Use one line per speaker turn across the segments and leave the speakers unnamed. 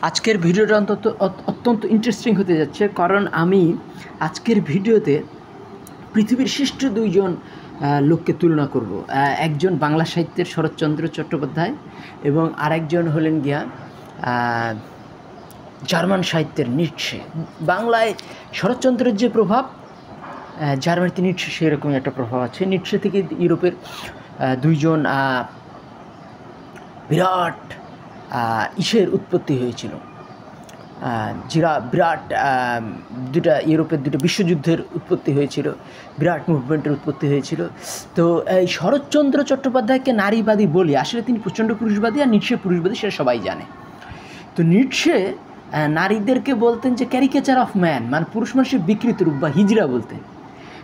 আজকের ভিডিওটা অত্যন্ত ইন্টারেস্টিং হতে যাচ্ছে, কারণ আমি আজকের ভিডিওতে পৃথিবীর শ্রেষ্ঠ দুইজন লোককে তুলনা করব। একজন বাংলা সাহিত্যের শরৎচন্দ্র চট্টোপাধ্যায় এবং আরেকজন হলেন গিয়া জার্মান সাহিত্যের নিটশে। বাংলায় শরৎচন্দ্রের যে প্রভাব, জার্মানিতে নিটশে সেরকম একটা প্রভাব আছে। নিটশে থেকে ইউরোপের দুইজন বিরাট ইসের উৎপত্তি হয়েছিল, বিরাট দুটা ইউরোপের দুটো বিশ্বযুদ্ধের উৎপত্তি হয়েছিল, বিরাট মুভমেন্টের উৎপত্তি হয়েছিল। তো এই শরৎচন্দ্র চট্টোপাধ্যায়কে নারীবাদী বলি, আসলে তিনি প্রচণ্ড পুরুষবাদী, আর নিটশে পুরুষবাদী, সেটা সবাই জানে। তো নিটশে নারীদেরকে বলতেন যে ক্যারিকেচার অফ ম্যান, মানে পুরুষ মানুষের বিকৃত রূপ বা হিজড়া বলতেন।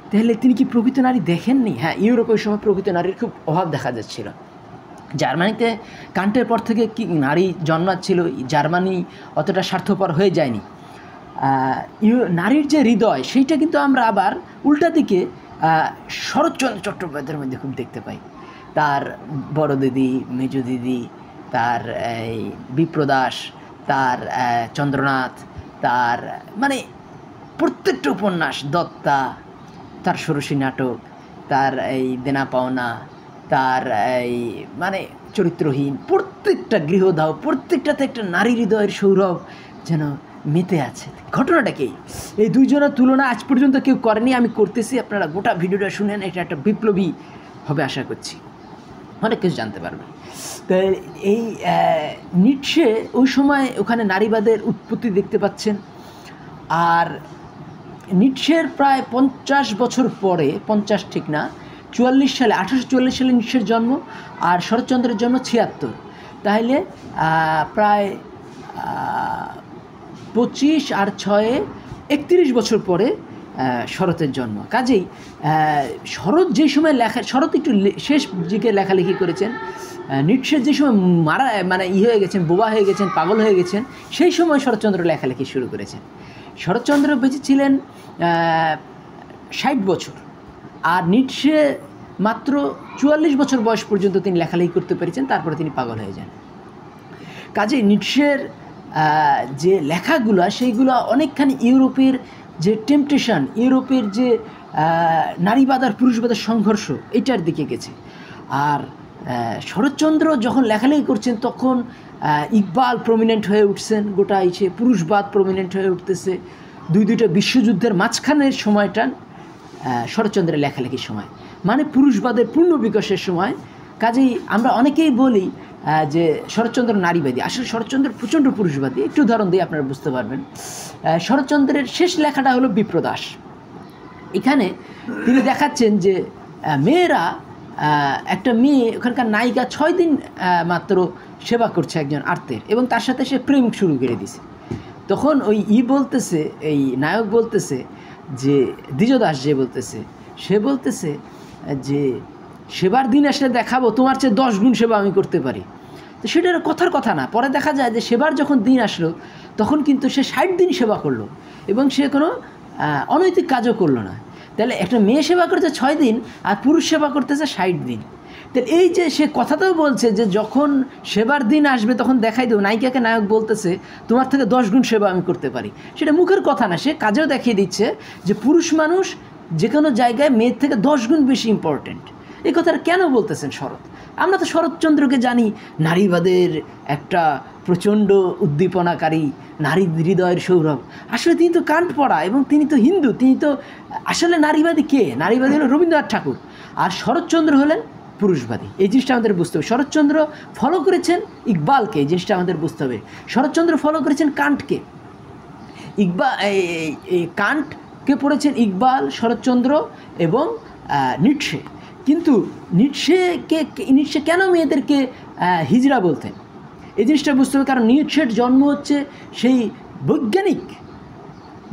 তাহলে তিনি কি প্রকৃত নারী দেখেননি? হ্যাঁ, ইউরোপে ওই সময় প্রকৃত নারীর খুব অভাব দেখা যাচ্ছিল। জার্মানিতে কান্টের পর থেকে কি নারী জন্মাচ্ছিল, জার্মানি অতটা স্বার্থপর হয়ে যায়নি। নারীর যে হৃদয়, সেইটা কিন্তু আমরা আবার উল্টা দিকে শরৎচন্দ্র চট্টোপাধ্যায়ের মধ্যে খুব দেখতে পাই। তার বড় দিদি, মেজ দিদি, তার এই বিপ্রদাস, তার চন্দ্রনাথ, তার মানে প্রত্যেকটা উপন্যাস, দত্তা, তার ষোড়শী নাটক, তার এই দেনা পাওনা, তার এই মানে চরিত্রহীন, প্রত্যেকটা গৃহদাহ, প্রত্যেকটাতে একটা নারী হৃদয়ের সৌরভ যেন মেতে আছে। ঘটনাটা কি? এই দুইজনের তুলনা আজ পর্যন্ত কেউ করেনি, আমি করতেছি। আপনারা গোটা ভিডিওটা শুনেন, এটা একটা বিপ্লবী হবে আশা করছি, অনেক কিছু জানতে পারবেন। তো এই নিটশে ওই সময় ওখানে নারীবাদের উৎপত্তি দেখতে পাচ্ছেন। আর নিটশের প্রায় 50 বছর পরে, 50 ঠিক না, 44 সালে, 1844 সালে নিটশের জন্ম, আর শরৎচন্দ্রের জন্ম 76। তাহলে প্রায় 25 আর 6 31 বছর পরে শরতের জন্ম। কাজেই শরৎ যে সময় শরৎ একটু শেষ দিকে লেখালেখি করেছেন, নিটশের যে সময় হয়ে গেছেন, বোবা হয়ে গেছেন, পাগল হয়ে গেছেন, সেই সময় শরৎচন্দ্র লেখালেখি শুরু করেছেন। শরৎচন্দ্র বেঁচে ছিলেন 60 বছর, আর নিটশে মাত্র 44 বছর বয়স পর্যন্ত তিনি লেখালেখি করতে পেরেছেন, তারপরে তিনি পাগল হয়ে যান। কাজেই নিটশের যে লেখাগুলো, সেইগুলো অনেকখানি ইউরোপের যে টেম্পটেশন, ইউরোপের যে নারীবাদ আর পুরুষবাদের সংঘর্ষ, এটার দিকে গেছে। আর শরৎচন্দ্র যখন লেখালেখি করছেন, তখন ইকবাল প্রমিনেন্ট হয়ে উঠছেন, গোটা ইসে পুরুষবাদ প্রমিনেন্ট হয়ে উঠতেছে। দুইটা বিশ্বযুদ্ধের মাঝখানের সময়টা শরৎচন্দ্রের লেখালেখির সময়, মানে পুরুষবাদের পূর্ণ বিকাশের সময়। কাজেই আমরা অনেকেই বলি যে শরৎচন্দ্র নারীবাদী, আসলে শরৎচন্দ্র প্রচণ্ড পুরুষবাদী। একটু উদাহরণ দিয়ে আপনারা বুঝতে পারবেন। শরৎচন্দ্রের শেষ লেখাটা হলো বিপ্রদাস। এখানে তিনি দেখাচ্ছেন যে মেয়েরা, একটা মেয়ে, ওখানকার নায়িকা 6 দিন মাত্র সেবা করছে একজন আর্তের, এবং তার সাথে সে প্রেম শুরু করে দিছে। তখন ওই বলতেছে, এই নায়ক বলতেছে যে দ্বিজদাস যে বলতেছে, সে বলতেছে যে সেবার দিন আসলে দেখাবো, তোমার চেয়ে 10 গুণ সেবা আমি করতে পারি। তো সেটা কথার কথা না। পরে দেখা যায় যে সেবার যখন দিন আসলো, তখন কিন্তু সে 60 দিন সেবা করলো, এবং সে কোনো অনৈতিক কাজও করলো না। তাহলে একটা মেয়ে সেবা করতে 6 দিন, আর পুরুষ সেবা করতেছে 60 দিন। তাহলে এই যে সে কথাটাও বলছে যে যখন সেবার দিন আসবে তখন দেখাই দেবো, নায়িকাকে নায়ক বলতেছে তোমার থেকে 10 গুণ সেবা আমি করতে পারি। সেটা মুখের কথা না, সে কাজেও দেখিয়ে দিচ্ছে যে পুরুষ মানুষ যে কোনো জায়গায় মেয়ের থেকে 10 গুণ বেশি ইম্পর্টেন্ট। এই কথাটা কেন বলতেছেন শরৎ? আমরা তো শরৎচন্দ্রকে জানি নারীবাদের একটা প্রচণ্ড উদ্দীপনাকারী, নারী হৃদয়ের সৌরভ। আসলে তিনি তো কান্ট পড়া, এবং তিনি তো হিন্দু। তিনি তো আসলে নারীবাদী কে? নারীবাদী হলো রবীন্দ্রনাথ ঠাকুর, আর শরৎচন্দ্র হলেন পুরুষবাদী। এই জিনিসটা আমাদের বুঝতে হবে। শরৎচন্দ্র ফলো করেছেন ইকবালকে, এই জিনিসটা আমাদের বুঝতে হবে। শরৎচন্দ্র ফলো করেছেন কান্টকে, কান্টকে পড়েছেন ইকবাল, শরৎচন্দ্র এবং নিটশে। কিন্তু নিটশে কেন মেয়েদেরকে হিজড়া বলতেন, এই জিনিসটা বুঝতে হবে। কারণ নিটশের জন্ম হচ্ছে সেই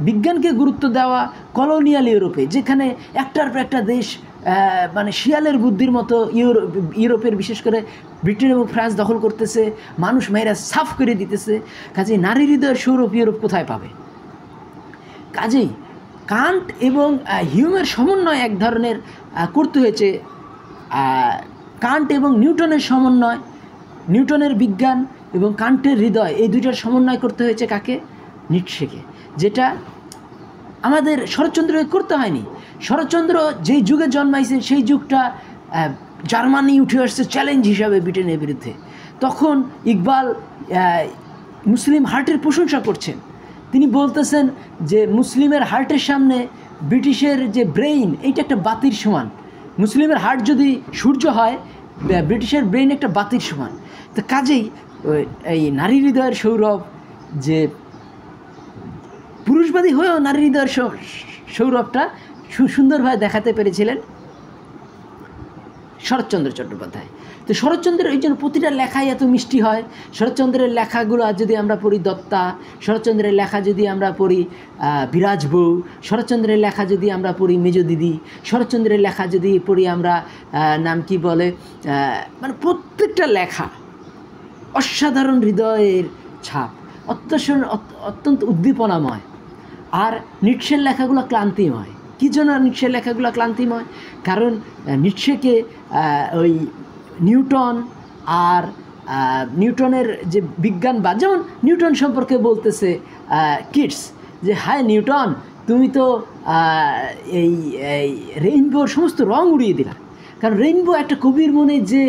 বিজ্ঞানকে গুরুত্ব দেওয়া কলোনিয়াল ইউরোপে, যেখানে একটার পর একটা দেশ মানে শিয়ালের বুদ্ধির মতো ইউরোপের, বিশেষ করে ব্রিটেন এবং ফ্রান্স দখল করতেছে, মানুষ মেয়েরা সাফ করে দিতেছে। কাজেই নারী হৃদয়ের সৌরভ ইউরোপ কোথায় পাবে? কাজেই কান্ট এবং হিউমের সমন্বয় এক ধরনের করতে হয়েছে। কান্ট এবং নিউটনের সমন্বয়, নিউটনের বিজ্ঞান এবং কান্টের হৃদয়, এই দুইটার সমন্বয় করতে হয়েছে কাকে? নিটশেকে, যেটা আমাদের শরৎচন্দ্রকে করতে হয়নি। শরৎচন্দ্র যেই যুগে জন্মাইছে সেই যুগটা জার্মানি উঠে আসছে চ্যালেঞ্জ হিসাবে ব্রিটেনের বিরুদ্ধে। তখন ইকবাল মুসলিম হার্টের প্রশংসা করছেন। তিনি বলতেছেন যে মুসলিমের হার্টের সামনে ব্রিটিশের যে ব্রেইন, এইটা একটা বাতির সমান। মুসলিমের হার্ট যদি সূর্য হয়, ব্রিটিশের ব্রেইন একটা বাতির সমান। তো কাজেই এই নারী হৃদয়ের সৌরভ, যে পুরুষবাদী হয়েও নারী হৃদয়ের সৌরভটা সুন্দরভাবে দেখাতে পেরেছিলেন শরৎচন্দ্র চট্টোপাধ্যায়। তো শরৎচন্দ্রের এই জন্য প্রতিটা লেখাই এত মিষ্টি হয়। শরৎচন্দ্রের লেখাগুলো যদি আমরা পড়ি দত্তা, শরৎচন্দ্রের লেখা যদি আমরা পড়ি বিরাজ বউ, শরৎচন্দ্রের লেখা যদি আমরা পড়ি মেজ দিদি, শরৎচন্দ্রের লেখা যদি পড়ি আমরা নাম কি বলে, মানে প্রত্যেকটা লেখা অসাধারণ হৃদয়ের ছাপ, অত্যন্ত উদ্দীপনাময়। আর নিটশের লেখাগুলো ক্লান্তিময়। কী জন্য নিটশের লেখাগুলো ক্লান্তিময়? কারণ নিটশেকে ওই নিউটন আর নিউটনের যে বিজ্ঞানবাদ, যেমন নিউটন সম্পর্কে বলতেছে কিডস যে হায় নিউটন, তুমি তো এই রেইনবোর সমস্ত রং উড়িয়ে দিলা। কারণ রেইনবো একটা কবির মনে যে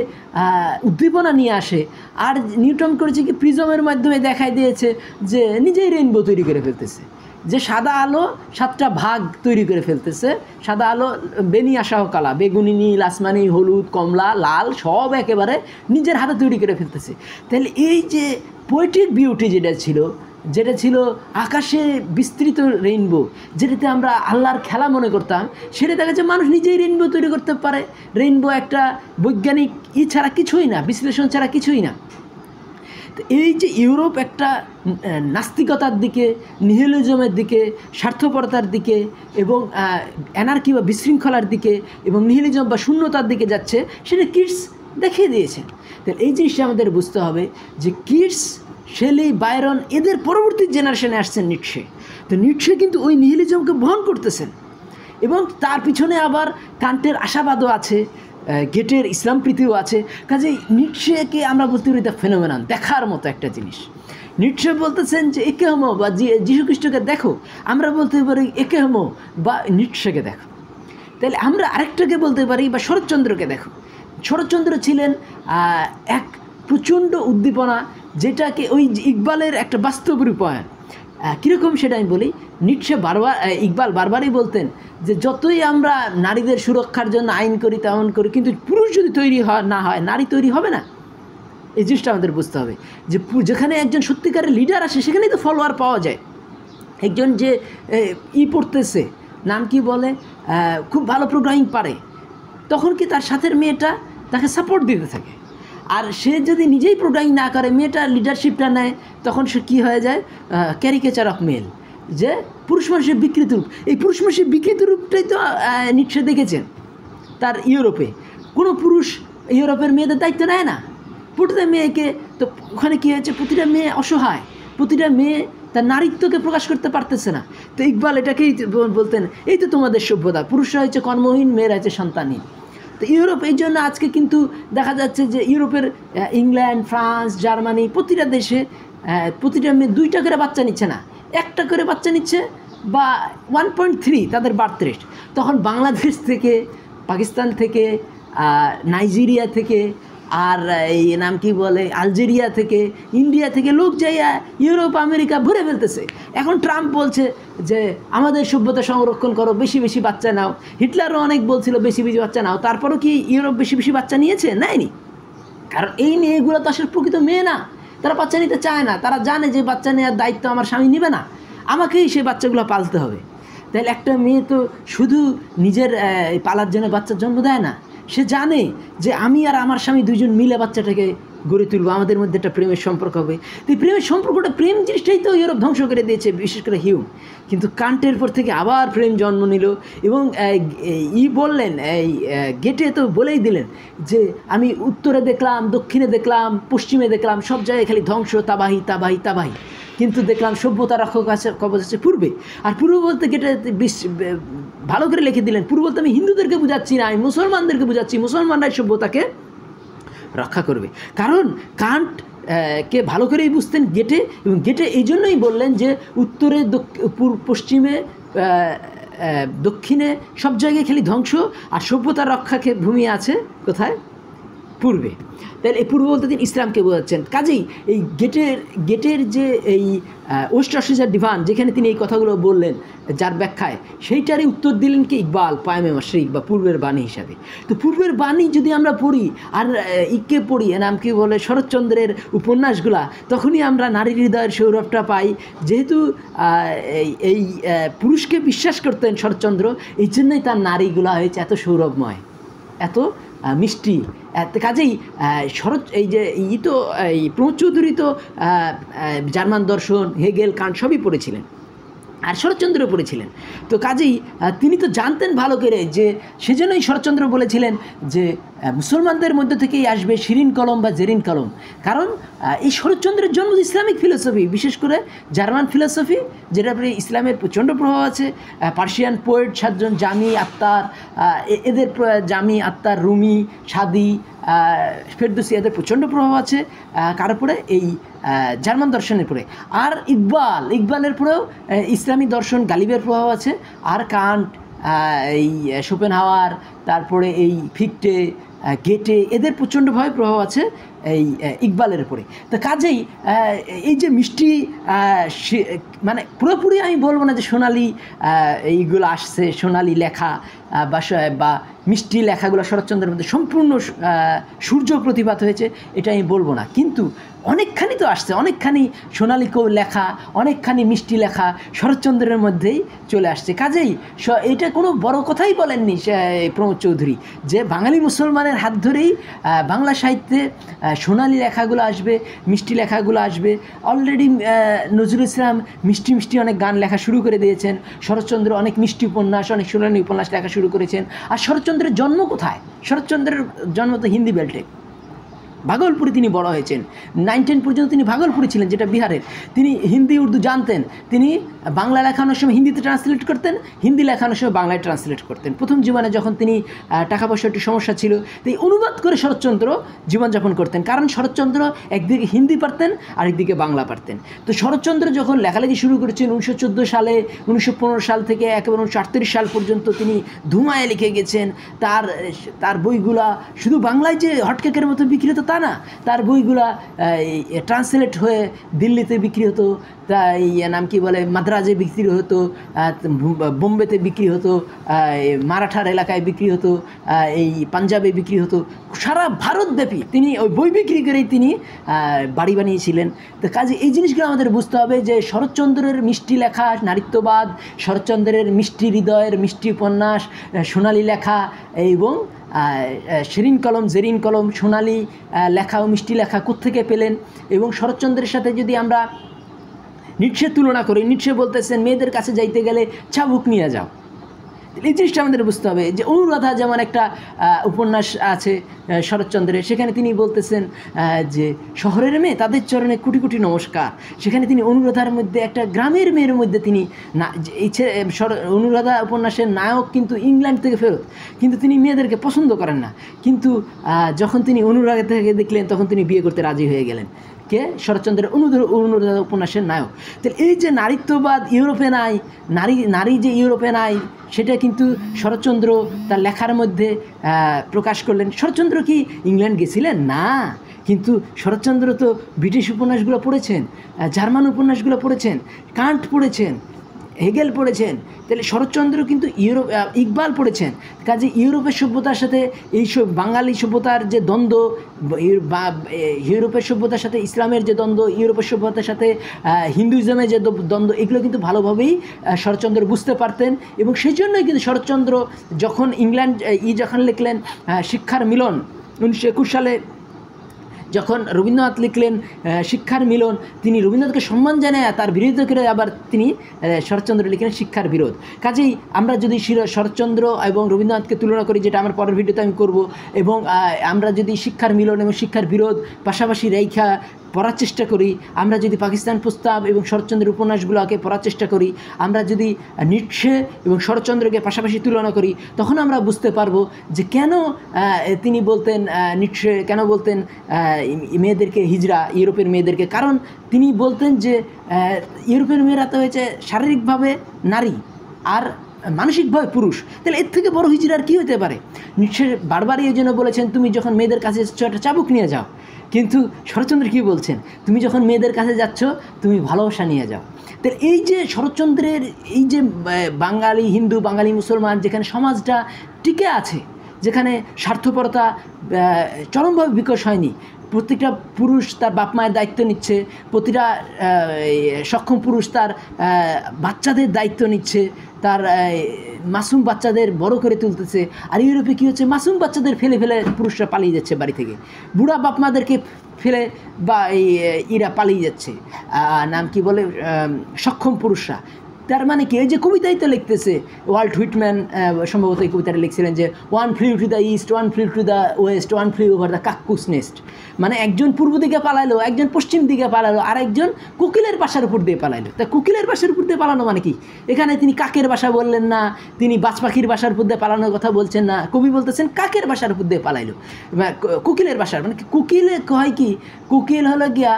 উদ্দীপনা নিয়ে আসে। আর নিউটন করেছে কি, প্রিজমের মাধ্যমে দেখাই দিয়েছে যে নিজেই রেইনবো তৈরি করে ফেলতেছে, যে সাদা আলো 7টা ভাগ তৈরি করে ফেলতেছে। সাদা আলো বেনি আসাহ কালা, বেগুনি, নীল, আসমানি, হলুদ, কমলা, লাল, সব একেবারে নিজের হাতে তৈরি করে ফেলতেছে। তাহলে এই যে পোয়েটিক বিউটি যেটা ছিল আকাশে বিস্তৃত রেইনবো, যেটাতে আমরা আল্লাহর খেলা মনে করতাম, সেটা দেখা যাচ্ছে মানুষ নিজেই রেইনবো তৈরি করতে পারে। রেইনবো একটা বৈজ্ঞানিক ছাড়া কিছুই না, বিশ্লেষণ ছাড়া কিছুই না। তো এই যে ইউরোপ একটা নাস্তিকতার দিকে, নিহিলিজমের দিকে, স্বার্থপরতার দিকে এবং অ্যানার্কি বা বিশৃঙ্খলার দিকে এবং নিহিলিজম বা শূন্যতার দিকে যাচ্ছে, সেটা কিডস দেখিয়ে দিয়েছেন। তাহলে এই জিনিসটা আমাদের বুঝতে হবে যে কিডস, শেলি, বায়রন, এদের পরবর্তী জেনারেশনে আসছেন নিটশে। তো নিটশে কিন্তু ওই নিহিলিজমকে বহন করতেছেন এবং তার পিছনে আবার কান্টের আশাবাদও আছে, গেটের ইসলাম প্রীতিও আছে। কাজেই নিটশেকে আমরা বলতে পারি দ্য ফেনোমেনন, দেখার মতো একটা জিনিস। নিটশে বলতেছেন যে একে হমো বা যীশুখ্রিস্টকে দেখো, আমরা বলতে পারি একে হমো বা নিটশেকে দেখো। তাহলে আমরা আরেকটাকে বলতে পারি বা শরৎচন্দ্রকে দেখো। শরৎচন্দ্র ছিলেন এক প্রচণ্ড উদ্দীপনা, যেটাকে ওই ইকবালের একটা বাস্তব রূপায়ণ। কীরকম সেটা আমি বলি। নিটশে ইকবাল বারবারই বলতেন যে যতই আমরা নারীদের সুরক্ষার জন্য আইন করি তেমন করি, কিন্তু পুরুষ যদি তৈরি না হয়, নারী তৈরি হবে না। এই জিনিসটা আমাদের বুঝতে হবে যে যেখানে একজন সত্যিকারের লিডার আসে সেখানেই তো ফলোয়ার পাওয়া যায়। একজন যে পড়তেছে, নাম কি বলে, খুব ভালো প্রোগ্রামিং পারে, তখন কি তার সাথের মেয়েটা তাকে সাপোর্ট দিতে থাকে। আর সে যদি নিজেই প্রোগ্রামিং না করে, মেয়েটা লিডারশিপটা নেয়, তখন সে কী হয়ে যায়, ক্যারিকেচার অফ মেল, যে পুরুষ মানুষের বিকৃত রূপ। এই পুরুষ মানুষের বিকৃত রূপটাই তো নিটশে দেখেছেন তার ইউরোপে। কোনো পুরুষ ইউরোপের মেয়েদের দায়িত্ব নেয় না, প্রতিটা মেয়েকে। তো ওখানে কী হয়েছে, প্রতিটা মেয়ে অসহায়, প্রতিটা মেয়ে তার নারীত্বকে প্রকাশ করতে পারতেছে না। তো ইকবাল এটাকেই বলতেন, এই তো তোমাদের সভ্যতা, পুরুষরা হচ্ছে কর্মহীন, মেয়েরা হচ্ছে সন্তানহীন। তো ইউরোপ এই জন্য আজকে কিন্তু দেখা যাচ্ছে যে ইউরোপের ইংল্যান্ড, ফ্রান্স, জার্মানি, প্রতিটা দেশে প্রতিটা মেয়ে 2টা করে বাচ্চা নিচ্ছে না, 1টা করে বাচ্চা নিচ্ছে, বা 1.3 তাদের বার্থ রেট। তখন বাংলাদেশ থেকে, পাকিস্তান থেকে, নাইজেরিয়া থেকে, আর এই নাম কি বলে আলজেরিয়া থেকে, ইন্ডিয়া থেকে লোক যাইয়া ইউরোপ, আমেরিকা ভরে ফেলতেছে। এখন ট্রাম্প বলছে যে আমাদের সভ্যতা সংরক্ষণ করো, বেশি বেশি বাচ্চা নাও। হিটলারও অনেক বলছিল বেশি বেশি বাচ্চা নাও, তারপরও কি ইউরোপ বেশি বেশি বাচ্চা নিয়েছে? নেয়নি। কারণ এই মেয়েগুলো তো আসলে প্রকৃত মেয়ে না, তারা বাচ্চা নিতে চায় না। তারা জানে যে বাচ্চা নেওয়ার দায়িত্ব আমার স্বামী নেবে না, আমাকেই সেই বাচ্চাগুলো পালতে হবে। তাহলে একটা মেয়ে তো শুধু নিজের পালার জন্য বাচ্চার জন্ম দেয় না, সে জানে যে আমি আর আমার স্বামী 2জন মিলে বাচ্চাটাকে গড়ে তুলব, আমাদের মধ্যে একটা প্রেমের সম্পর্ক হবে। তো এই প্রেমের সম্পর্কটা, প্রেম জিনিসটাই তো ইউরোপ ধ্বংস করে দিয়েছে, বিশেষ করে হিউম। কিন্তু কান্টের পর থেকে আবার প্রেম জন্ম নিল। এবং বললেন, এই গেটে তো বলেই দিলেন যে আমি উত্তরে দেখলাম, দক্ষিণে দেখলাম, পশ্চিমে দেখলাম, সব জায়গায় খালি ধ্বংস, তাবাহি তাবাহি তাবাহি, কিন্তু দেখলাম সভ্যতা রক্ষক আছে কবচ আছে পূর্বে। আর পূর্ব বলতে গেটে ভালো করে লিখে দিলেন, পূর্ব বলতে আমি হিন্দুদেরকে বুঝাচ্ছি না, আমি মুসলমানদেরকে বুঝাচ্ছি, মুসলমানরাই সভ্যতাকে রক্ষা করবে। কারণ কান্ট কে ভালো করেই বুঝতেন গেটে, এবং গেটে এই জন্যই বললেন যে উত্তরে পশ্চিমে দক্ষিণে সব জায়গায় খালি ধ্বংস, আর সভ্যতার রক্ষাকে ভূমি আছে কোথায়? পূর্বে। তাহলে এই পূর্ব বলতে তিনি ইসলামকে বোঝাচ্ছেন। কাজেই এই গেটের যে এই ওস্টাশিজার ডিভান, যেখানে তিনি এই কথাগুলো বললেন যার ব্যাখ্যায়, সেইটারই উত্তর দিলেন কি ইকবাল পায়মে মাশরিক বা পূর্বের বাণী হিসাবে। তো পূর্বের বাণী যদি আমরা পড়ি আর ইকে পড়ি, নাম কি বলে, শরৎচন্দ্রের উপন্যাসগুলা, তখনই আমরা নারীর হৃদয়ের সৌরভটা পাই। যেহেতু এই পুরুষকে বিশ্বাস করতেন শরৎচন্দ্র, এই জন্যই তার নারীগুলা হয়েছে এত সৌরভময়, এত মিষ্টি। কাজেই এই যে এই প্রমোদ চৌধুরী তো জার্মান দর্শন, হেগেল, কান্ট সবই পড়েছিলেন, আর শরৎচন্দ্র পড়েছিলেন। তো কাজেই তিনি তো জানতেন ভালো করে, যে সেজন্যই শরৎচন্দ্র বলেছিলেন যে মুসলমানদের মধ্যে থেকেই আসবে শিরিন কলম বা জেরিন কলম। কারণ এই শরৎচন্দ্রের জন্ম ইসলামিক ফিলোসফি, বিশেষ করে জার্মান ফিলোসফি, যেটার উপরে ইসলামের প্রচণ্ড প্রভাব আছে। পার্সিয়ান পোয়েট 7 জন, জামি, আত্তার, এদের জামি, আত্তার, রুমি, সাদি, ফেরদৌসি, এদের প্রচণ্ড প্রভাব আছে কার উপরে? এই জার্মান দর্শনের পরে। আর ইকবালের পরেও ইসলামী দর্শন গালিবের প্রভাব আছে। আর কান্ট, এই শোপেনহাওয়ার, তারপরে এই ফিক্টে, গেটে, এদের প্রচণ্ডভাবে প্রভাব আছে এই ইকবালের উপরে। তো কাজেই এই যে মিষ্টি, মানে পুরোপুরি আমি বলবো না যে সোনালি এইগুলো আসছে, সোনালি লেখা বা মিষ্টি লেখাগুলো শরৎচন্দ্রের মধ্যে সম্পূর্ণ সূর্য প্রতিপাত হয়েছে, এটা আমি বলবো না। কিন্তু অনেকখানি তো আসছে, অনেকখানি সোনালি লেখা, অনেকখানি মিষ্টি লেখা শরৎচন্দ্রের মধ্যেই চলে আসছে। কাজেই এটা কোনো বড় কথাই বলেননি প্রমোদ চৌধুরী, যে বাঙালি মুসলমানের হাত ধরেই বাংলা সাহিত্যে সোনালি লেখাগুলো আসবে, মিষ্টি লেখাগুলো আসবে। অলরেডি নজরুল ইসলাম মিষ্টি মিষ্টি অনেক গান লেখা শুরু করে দিয়েছেন, শরৎচন্দ্র অনেক মিষ্টি উপন্যাস, অনেক সোনালি উপন্যাস লেখা শুরু করেছেন। আর শরৎচন্দ্রের জন্ম কোথায়? শরৎচন্দ্রের জন্ম তো হিন্দি বেল্টে, ভাগলপুরে তিনি বড় হয়েছেন। 9-10 পর্যন্ত তিনি ভাগলপুরে ছিলেন, যেটা বিহারের। তিনি হিন্দি উর্দু জানতেন। তিনি বাংলা লেখানোর সময় হিন্দিতে ট্রান্সলেট করতেন, হিন্দি লেখানোর সময় বাংলায় ট্রান্সলেট করতেন। প্রথম জীবনে যখন তিনি টাকা পয়সার একটু সমস্যা ছিল, তো এই অনুবাদ করে শরৎচন্দ্র জীবনযাপন করতেন। কারণ শরৎচন্দ্র একদিকে হিন্দি পারতেন, আরেকদিকে বাংলা পারতেন। তো শরৎচন্দ্র যখন লেখালেখি শুরু করেছেন 1914 সালে, 1915 সাল থেকে একেবারে 1938 সাল পর্যন্ত তিনি ধুমায় লিখে গেছেন। তার বইগুলা শুধু বাংলায় যে হটকেকের মতো বিক্রি হতো তা না, তার বইগুলা ট্রান্সলেট হয়ে দিল্লিতে বিক্রি হতো, তাই নাম কি বলে, মাদ্রাজে বিক্রি হতো, বোম্বেতে বিক্রি হতো, মারাঠার এলাকায় বিক্রি হতো, এই পাঞ্জাবে বিক্রি হতো। সারা ভারতব্যাপী তিনি ওই বই বিক্রি করেই তিনি বাড়ি বানিয়েছিলেন। তো কাজে এই জিনিসগুলো আমাদের বুঝতে হবে, যে শরৎচন্দ্রের মিষ্টি লেখা, নারীত্ববাদ, শরৎচন্দ্রের মিষ্টি হৃদয়ের মিষ্টি উপন্যাস, সোনালি লেখা, এবং শিরিন কলম, জেরিন কলম, সোনালি লেখা ও মিষ্টি লেখা কোত্থেকে পেলেন। এবং শরৎচন্দ্রের সাথে যদি আমরা নিটশের তুলনা করি, নিটশে বলতেছেন মেয়েদের কাছে যাইতে গেলে চাবুক নিয়ে যাও। এই জিনিসটা আমাদের বুঝতে হবে, যে অনুরাধা যেমন একটা উপন্যাস আছে শরৎচন্দ্রের, সেখানে তিনি বলতেছেন যে শহরের মেয়ে, তাদের চরণে কোটি কোটি নমস্কার। সেখানে তিনি অনুরাধার মধ্যে একটা গ্রামের মেয়ের মধ্যে তিনি অনুরাধা উপন্যাসের নায়ক কিন্তু ইংল্যান্ড থেকে ফেরত, কিন্তু তিনি মেয়েদেরকে পছন্দ করেন না। কিন্তু যখন তিনি অনুরাধা থেকে দেখলেন, তখন তিনি বিয়ে করতে রাজি হয়ে গেলেন। কে? শরৎচন্দ্রের অনুরাধা উপন্যাসের নায়ক। তাহলে এই যে নারীত্ববাদ ইউরোপে নাই, নারী যে ইউরোপে নাই, সেটা কিন্তু শরৎচন্দ্র তার লেখার মধ্যে প্রকাশ করলেন। শরৎচন্দ্র কি ইংল্যান্ড গেছিলেন? না, কিন্তু শরৎচন্দ্র তো ব্রিটিশ উপন্যাসগুলো পড়েছেন, জার্মান উপন্যাসগুলো পড়েছেন, কান্ট পড়েছেন, হেগেল পড়েছেন। তাহলে শরৎচন্দ্র কিন্তু ইকবাল পড়েছেন। কাজে ইউরোপের সভ্যতার সাথে এইসব বাঙালি সভ্যতার যে দ্বন্দ্ব, বা ইউরোপের সভ্যতার সাথে ইসলামের যে দ্বন্দ্ব, ইউরোপের সভ্যতার সাথে হিন্দুইজমের যে দ্বন্দ্ব, এগুলো কিন্তু ভালোভাবেই শরৎচন্দ্র বুঝতে পারতেন। এবং সেই জন্যই কিন্তু শরৎচন্দ্র যখন যখন লিখলেন শিক্ষার মিলন 1921 সালে, যখন রবীন্দ্রনাথ লিখলেন শিক্ষার মিলন, তিনি রবীন্দ্রনাথকে সম্মান জানায় তার বিরোধিতা করে আবার তিনি শরৎচন্দ্র লিখলেন শিক্ষার বিরোধ। কাজেই আমরা যদি শরৎচন্দ্র এবং রবীন্দ্রনাথকে তুলনা করি, যেটা আমার পরের ভিডিওতে আমি করব, এবং আমরা যদি শিক্ষার মিলন এবং শিক্ষার বিরোধ পাশাপাশি রেখা পড়ার চেষ্টা করি, আমরা যদি পাকিস্তান প্রস্তাব এবং শরৎচন্দ্রের উপন্যাসগুলোকে পড়ার চেষ্টা করি, আমরা যদি নিটশে এবং শরৎচন্দ্রকে পাশাপাশি তুলনা করি, তখন আমরা বুঝতে পারবো যে কেন তিনি বলতেন, নিটশে কেন বলতেন মেয়েদেরকে হিজড়া, ইউরোপের মেয়েদেরকে। কারণ তিনি বলতেন যে ইউরোপের মেয়েরা তো হয়েছে শারীরিকভাবে নারী আর মানসিকভাবে পুরুষ, তাহলে এর থেকে বড় হিজড়ার কী হতে পারে। নিশ্চয় বারবারই এই জন্য বলেছেন তুমি যখন মেয়েদের কাছে যাচ্ছ একটা চাবুক নিয়ে যাও, কিন্তু শরৎচন্দ্র কী বলছেন, তুমি যখন মেয়েদের কাছে যাচ্ছ তুমি ভালোবাসা নিয়ে যাও। তাহলে এই যে শরৎচন্দ্রের এই যে বাঙালি হিন্দু, বাঙালি মুসলমান যেখানে সমাজটা টিকে আছে, যেখানে স্বার্থপরতা চরমভাবে বিকশ হয়নি, প্রত্যেকটা পুরুষ তার বাপ মায়ের দায়িত্ব নিচ্ছে, প্রতিটা সক্ষম পুরুষ তার বাচ্চাদের দায়িত্ব নিচ্ছে, তার মাসুম বাচ্চাদের বড় করে তুলতেছে। আর ইউরোপে কী হচ্ছে, মাসুম বাচ্চাদের ফেলে ফেলে পুরুষরা পালিয়ে যাচ্ছে বাড়ি থেকে, বুড়া বাপ মাদেরকে ফেলে বা এরা পালিয়ে যাচ্ছে, নাম কি বলে, সক্ষম পুরুষরা। তার মানে কি, এই যে কবিতাই তো লিখতেছে, ওয়াল্ট হুইটম্যান সম্ভবত এই কবিতাটা লিখছিলেন যে one flew to the east, one flew to the West, one flew over the কাক্কুস nest. মানে একজন পূর্ব দিকে পালাইলো, একজন পশ্চিম দিকে পালালো, আর একজন কোকিলের বাসার উপর দিয়ে পালাইলো। তা কোকিলের বাসার উপর দিয়ে পালানো মানে কি, এখানে তিনি কাকের বাসা বললেন না, তিনি বাজ পাখির বাসার উপর দিয়ে পালানোর কথা বলছেন না, কবি বলতেছেন কাকের বাসার উপর দিয়ে পালাইলো, কোকিলের বাসার। মানে কোকিলে হয় কি, কোকিল হলো গিয়া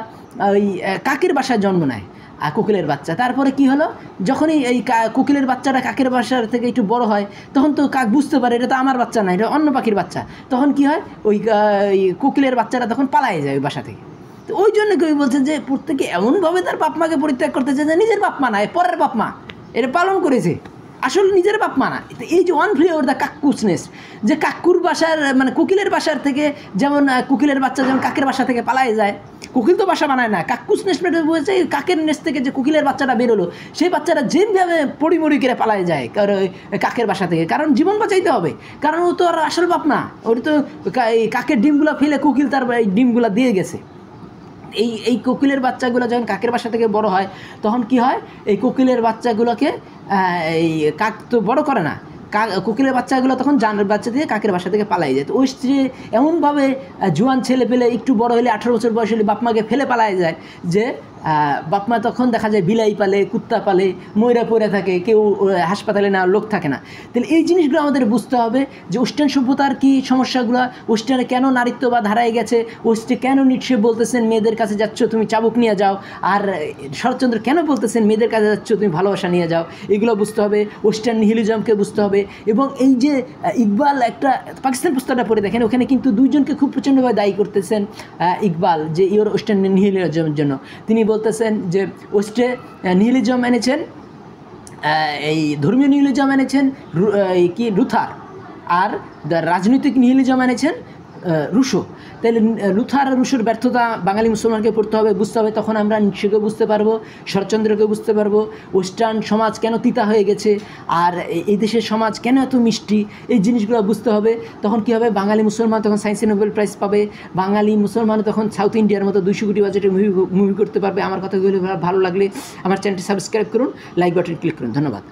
ওই কাকের বাসায় জন্ম নেয় আর কোকিলের বাচ্চা। তারপরে কি হলো, যখনই এই কোকিলের বাচ্চাটা কাকের বাসার থেকে একটু বড় হয়, তখন তো কাক বুঝতে পারে এটা তো আমার বাচ্চা না, এটা অন্য পাখির বাচ্চা। তখন কি হয়, ওই কোকিলের বাচ্চাটা তখন পালায় যায় ওই বাসা থেকে। তো ওই জন্য কবি বলছেন যে প্রত্যেকে এমনভাবে তার বাপ মাকে পরিত্যাগ করতেছে যে নিজের বাপ মা না, পরের বাপ মা এটা পালন করেছে, আসলে নিজের বাপ মা না। এই যে one flea over the কাক্কুস nest, যে কাকুর বাসার মানে কোকিলের বাসার থেকে, যেমন কোকিলের বাচ্চা যেমন কাকের বাসা থেকে পালায় যায়, কোকিল তো বাসা বানায় না, কাক্কুস নেস্ট বলছে কাকের নেস্ট থেকে যে কোকিলের বাচ্চাটা বেরোলো, সেই বাচ্চাটা যেভাবে পড়িমড়ি করে পালায় যায় কাকের বাসা থেকে, কারণ জীবন বাঁচাইতে হবে, কারণ ও তো আর আসল বাপ না, ওর তো কাকের ডিমগুলো ফেলে কোকিল তার এই ডিমগুলো দিয়ে গেছে। এই কোকিলের বাচ্চাগুলো যখন কাকের বাসা থেকে বড় হয়, তখন কি হয়, এই কোকিলের বাচ্চাগুলোকে এই কাক তো বড় করে না, কোকিলের বাচ্চাগুলো তখন জানের বাচ্চা দিয়ে কাকের বাসা থেকে পালাই যায়। তো ওই স্ত্রী এমনভাবে জোয়ান ছেলে পেলে একটু বড় হলে 18 বছর বয়স হলে বাপ মাকে ফেলে পালায় যায় যে বাপ মা তখন দেখা যায় বিলাই পালে, কুত্তা পালে, ময়রা পড়ে থাকে, কেউ হাসপাতালে না লোক থাকে না। তাহলে এই জিনিসগুলো আমাদের বুঝতে হবে যে ওয়েস্টার্ন সভ্যতার কী সমস্যাগুলো, ওয়েস্টার্নে কেন নারীত্ববাদ হারায় গেছে, ওয়েস্টে কেন নিটশে বলতেছেন মেয়েদের কাছে যাচ্ছ তুমি চাবুক নিয়ে যাও, আর শরৎচন্দ্র কেন বলতেছেন মেয়েদের কাছে যাচ্ছ তুমি ভালোবাসা নিয়ে যাও, এগুলো বুঝতে হবে, ওয়েস্টার্ন নিহিলিজমকে বুঝতে হবে। এবং এই যে ইকবাল একটা পাকিস্তান প্রস্তাবটা পড়ে দেখেন, ওখানে কিন্তু দুইজনকে খুব প্রচণ্ডভাবে দায়ী করতেছেন ইকবাল যে ওয়েস্টার্ন নিহিলিজমের জন্য। তিনি বলতেছেন যে ওয়েস্টে নিহিলিজম এনেছেন, এই ধর্মীয় নিহিলিজম এনেছেন কি লুথার, আর রাজনৈতিক নিহিলিজম এনেছেন রুশো। তাহলে লুথার আর রুশোর ব্যর্থতা বাঙালি মুসলমানকে পড়তে হবে, বুঝতে হবে, তখন আমরা নিশ্চয়কে বুঝতে পারবো, শরৎচন্দ্রকে বুঝতে পারবো, ওয়েস্টার্ন সমাজ কেন তিতা হয়ে গেছে, আর এই দেশের সমাজ কেন এত মিষ্টি, এই জিনিসগুলো বুঝতে হবে। তখন কী হবে, বাঙালি মুসলমান তখন সায়েন্সে নোবেল প্রাইজ পাবে, বাঙালি মুসলমান তখন সাউথ ইন্ডিয়ার মতো 200 কোটি বাজেটের মুভি করতে পারবে। আমার কথাগুলো ভালো লাগলে আমার চ্যানেলটি সাবস্ক্রাইব করুন, লাইক বাটন ক্লিক করুন। ধন্যবাদ।